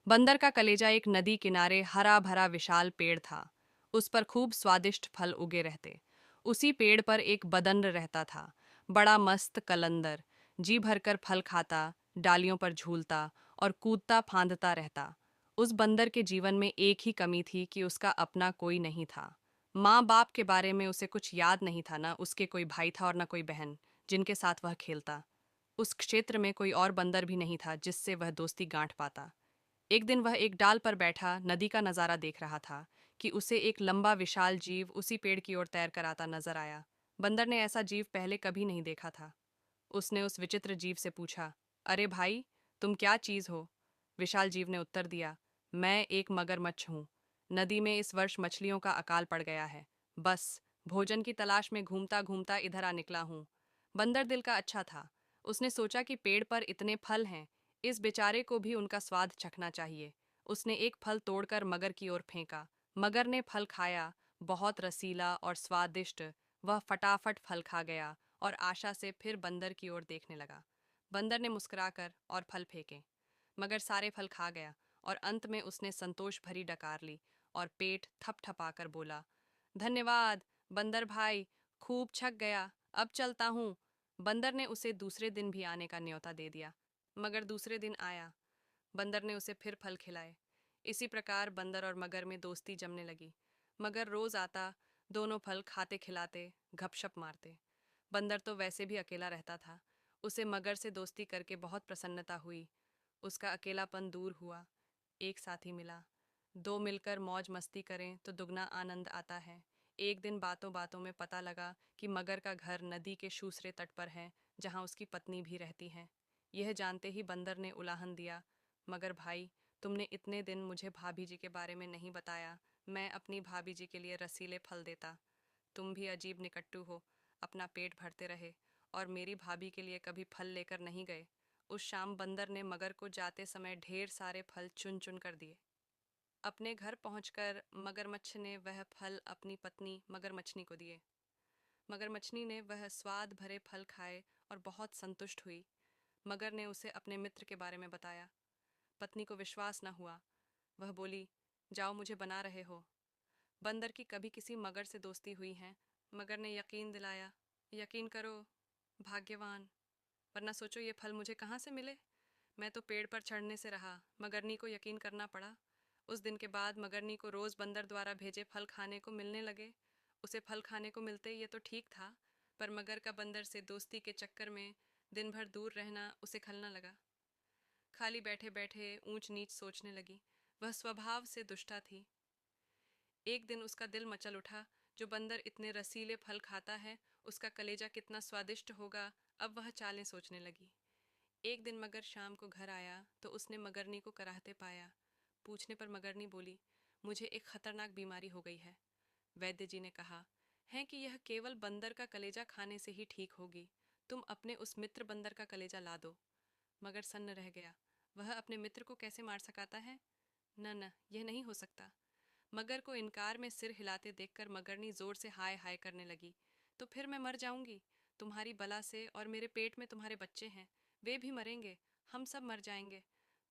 बंदर का कलेजा एक नदी किनारे हरा भरा विशाल पेड़ था। उस पर खूब स्वादिष्ट फल उगे रहते। उसी पेड़ पर एक बदंड रहता था, बड़ा मस्त कलंदर। जी भरकर फल खाता, डालियों पर झूलता और कूदता फांदता रहता। उस बंदर के जीवन में एक ही कमी थी कि उसका अपना कोई नहीं था। माँ बाप के बारे में उसे कुछ याद नहीं था, ना उसके कोई भाई था और न कोई बहन जिनके साथ वह खेलता। उस क्षेत्र में कोई और बंदर भी नहीं था जिससे वह दोस्ती गांठ पाता। एक दिन वह एक डाल पर बैठा नदी का नजारा देख रहा था कि उसे एक लंबा विशाल जीव उसी पेड़ की ओर तैर कर आता नजर आया। बंदर ने ऐसा जीव पहले कभी नहीं देखा था। उसने उस विचित्र जीव से पूछा, अरे भाई, तुम क्या चीज हो? विशाल जीव ने उत्तर दिया, मैं एक मगरमच्छ हूँ। नदी में इस वर्ष मछलियों का अकाल पड़ गया है। बस भोजन की तलाश में घूमता घूमता इधर आ निकला हूँ। बंदर दिल का अच्छा था। उसने सोचा कि पेड़ पर इतने फल हैं, इस बेचारे को भी उनका स्वाद चखना चाहिए। उसने एक फल तोड़कर मगर की ओर फेंका। मगर ने फल खाया, बहुत रसीला और स्वादिष्ट। वह फटाफट फल खा गया और आशा से फिर बंदर की ओर देखने लगा। बंदर ने मुस्कुराकर और फल फेंके। मगर सारे फल खा गया और अंत में उसने संतोष भरी डकार ली और पेट थपथपाकर बोला, धन्यवाद बंदर भाई, खूब छक गया, अब चलता हूँ। बंदर ने उसे दूसरे दिन भी आने का न्योता दे दिया। मगर दूसरे दिन आया। बंदर ने उसे फिर फल खिलाए। इसी प्रकार बंदर और मगर में दोस्ती जमने लगी। मगर रोज आता, दोनों फल खाते खिलाते, गपशप मारते। बंदर तो वैसे भी अकेला रहता था। उसे मगर से दोस्ती करके बहुत प्रसन्नता हुई। उसका अकेलापन दूर हुआ। एक साथी मिला। दो मिलकर मौज मस्ती करें तो दुगना आनंद आता है। एक दिन बातों बातों में पता लगा कि मगर का घर नदी के शूसरे तट पर है, जहाँ उसकी पत्नी भी रहती है। यह जानते ही बंदर ने उलाहन दिया, मगर भाई, तुमने इतने दिन मुझे भाभी जी के बारे में नहीं बताया। मैं अपनी भाभी जी के लिए रसीले फल देता। तुम भी अजीब निकट्टू हो, अपना पेट भरते रहे और मेरी भाभी के लिए कभी फल लेकर नहीं गए। उस शाम बंदर ने मगर को जाते समय ढेर सारे फल चुन चुन कर दिए। अपने घर पहुंचकर मगरमच्छ ने वह फल अपनी पत्नी मगरमच्छनी को दिए। मगरमच्छनी ने वह स्वाद भरे फल खाए और बहुत संतुष्ट हुई। मगर ने उसे अपने मित्र के बारे में बताया। पत्नी को विश्वास न हुआ। वह बोली, जाओ, मुझे बना रहे हो। बंदर की कभी किसी मगर से दोस्ती हुई है? मगर ने यकीन दिलाया, यकीन करो भाग्यवान, वरना सोचो ये फल मुझे कहाँ से मिले। मैं तो पेड़ पर चढ़ने से रहा, मगरनी को यकीन करना पड़ा। उस दिन के बाद मगरनी को रोज बंदर द्वारा भेजे फल खाने को मिलने लगे। उसे फल खाने को मिलते ये तो ठीक था, पर मगर का बंदर से दोस्ती के चक्कर में दिन भर दूर रहना उसे खलना लगा। खाली बैठे बैठे ऊंच नीच सोचने लगी। वह स्वभाव से दुष्टा थी। एक दिन उसका दिल मचल उठा, जो बंदर इतने रसीले फल खाता है, उसका कलेजा कितना स्वादिष्ट होगा। अब वह चालें सोचने लगी। एक दिन मगर शाम को घर आया तो उसने मगरनी को कराहते पाया। पूछने पर मगरनी बोली, मुझे एक खतरनाक बीमारी हो गई है। वैद्य जी ने कहा है कि यह केवल बंदर का कलेजा खाने से ही ठीक होगी। तुम अपने उस मित्र बंदर का कलेजा ला दो। मगर सन्न रह गया। वह अपने मित्र को कैसे मार सकाता है? न न, यह नहीं हो सकता। मगर को इनकार में सिर हिलाते देखकर मगरनी जोर से हाय हाय करने लगी। तो फिर मैं मर जाऊंगी तुम्हारी बला से, और मेरे पेट में तुम्हारे बच्चे हैं, वे भी मरेंगे, हम सब मर जाएंगे।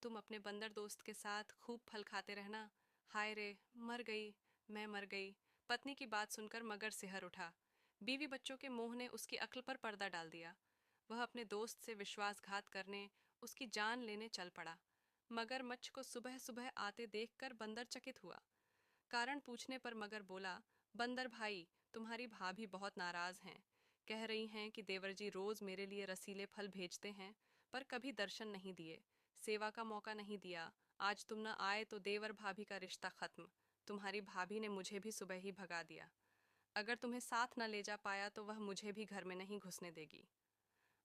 तुम अपने बंदर दोस्त के साथ खूब फल खाते रहना। हाय रे, मर गई, मैं मर गई। पत्नी की बात सुनकर मगर सिहर उठा। बीवी बच्चों के मोह ने उसकी अक्ल पर पर्दा डाल दिया। वह अपने दोस्त से विश्वासघात करने, उसकी जान लेने चल पड़ा। मगरमच्छ को सुबह सुबह आते देखकर बंदर चकित हुआ। कारण पूछने पर मगर बोला, बंदर भाई, तुम्हारी भाभी बहुत नाराज हैं। कह रही हैं कि देवर जी रोज मेरे लिए रसीले फल भेजते हैं, पर कभी दर्शन नहीं दिए, सेवा का मौका नहीं दिया। आज तुम न आए तो देवर भाभी का रिश्ता खत्म। तुम्हारी भाभी ने मुझे भी सुबह ही भगा दिया। अगर तुम्हें साथ न ले जा पाया तो वह मुझे भी घर में नहीं घुसने देगी।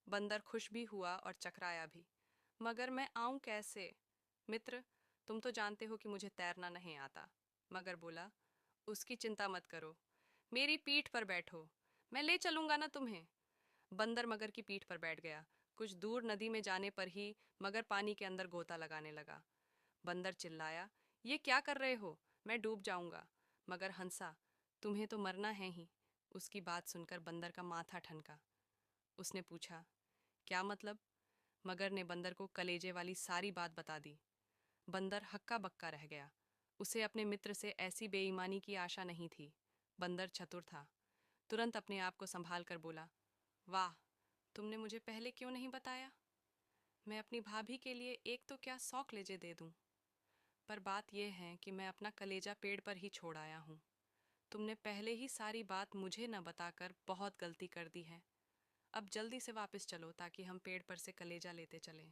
बंदर खुश भी हुआ और चकराया भी। मगर मैं आऊं कैसे? मित्र, तुम तो जानते हो कि मुझे तैरना नहीं आता। मगर बोला, उसकी चिंता मत करो, मेरी पीठ पर बैठो, मैं ले चलूंगा ना तुम्हें। बंदर मगर की पीठ पर बैठ गया। कुछ दूर नदी में जाने पर ही मगर पानी के अंदर गोता लगाने लगा। बंदर चिल्लाया, ये क्या कर रहे हो? मैं डूब जाऊंगा। मगर हंसा, तुम्हें तो मरना है ही। उसकी बात सुनकर बंदर का माथा ठनका। उसने पूछा, क्या मतलब? मगर ने बंदर को कलेजे वाली सारी बात बता दी। बंदर हक्का बक्का रह गया। उसे अपने मित्र से ऐसी बेईमानी की आशा नहीं थी। बंदर चतुर था। तुरंत अपने आप को संभाल कर बोला, वाह, तुमने मुझे पहले क्यों नहीं बताया? मैं अपनी भाभी के लिए एक तो क्या 100 कलेजे दे दूं। पर बात यह है कि मैं अपना कलेजा पेड़ पर ही छोड़ आया हूँ। तुमने पहले ही सारी बात मुझे न बताकर बहुत गलती कर दी है। अब जल्दी से वापस चलो ताकि हम पेड़ पर से कलेजा लेते चलें।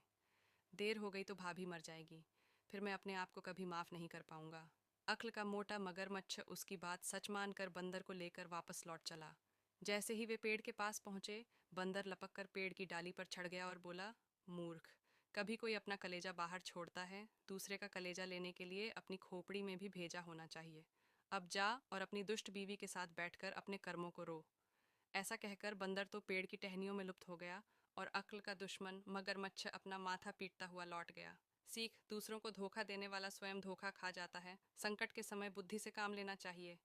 देर हो गई तो भाभी मर जाएगी, फिर मैं अपने आप को कभी माफ़ नहीं कर पाऊंगा। अक्ल का मोटा मगरमच्छ उसकी बात सच मानकर बंदर को लेकर वापस लौट चला। जैसे ही वे पेड़ के पास पहुंचे, बंदर लपक कर पेड़ की डाली पर चढ़ गया और बोला, मूर्ख, कभी कोई अपना कलेजा बाहर छोड़ता है, दूसरे का कलेजा लेने के लिए अपनी खोपड़ी में भी भेजा होना चाहिए। अब जा और अपनी दुष्ट बीवी के साथ बैठकर अपने कर्मों को रो। ऐसा कहकर बंदर तो पेड़ की टहनियों में लुप्त हो गया और अक्ल का दुश्मन मगरमच्छ अपना माथा पीटता हुआ लौट गया। सीख, दूसरों को धोखा देने वाला स्वयं धोखा खा जाता है। संकट के समय बुद्धि से काम लेना चाहिए।